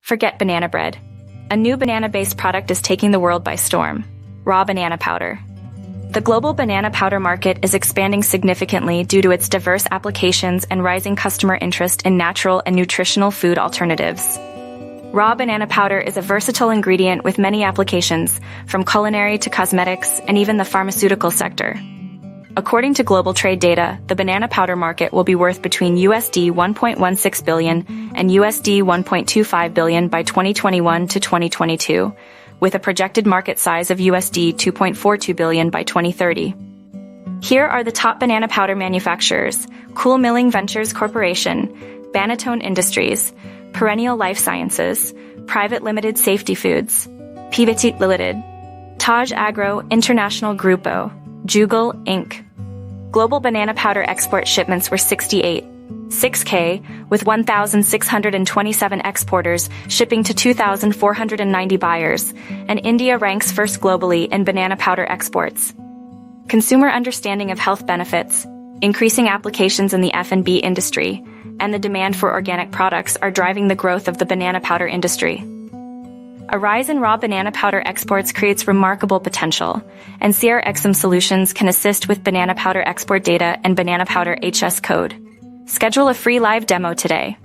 Forget banana bread. A new banana-based product is taking the world by storm: raw banana powder. The global banana powder market is expanding significantly due to its diverse applications and rising customer interest in natural and nutritional food alternatives. Raw banana powder is a versatile ingredient with many applications, from culinary to cosmetics and even the pharmaceutical sector. According to global trade data, the banana powder market will be worth between USD 1.16 billion and USD 1.25 billion by 2021 to 2022, with a projected market size of USD 2.42 billion by 2030. Here are the top banana powder manufacturers: Cool Milling Ventures Corporation, Banatone Industries, Perennial Life Sciences, Private Limited Safety Foods, Pivotit Limited, Taj Agro International Grupo, Jugal Inc. Global banana powder export shipments were 6K, with 1,627 exporters shipping to 2,490 buyers, and India ranks first globally in banana powder exports. Consumer understanding of health benefits, increasing applications in the F&B industry, and the demand for organic products are driving the growth of the banana powder industry. A rise in raw banana powder exports creates remarkable potential, and CRXM Solutions can assist with banana powder export data and banana powder HS code. Schedule a free live demo today.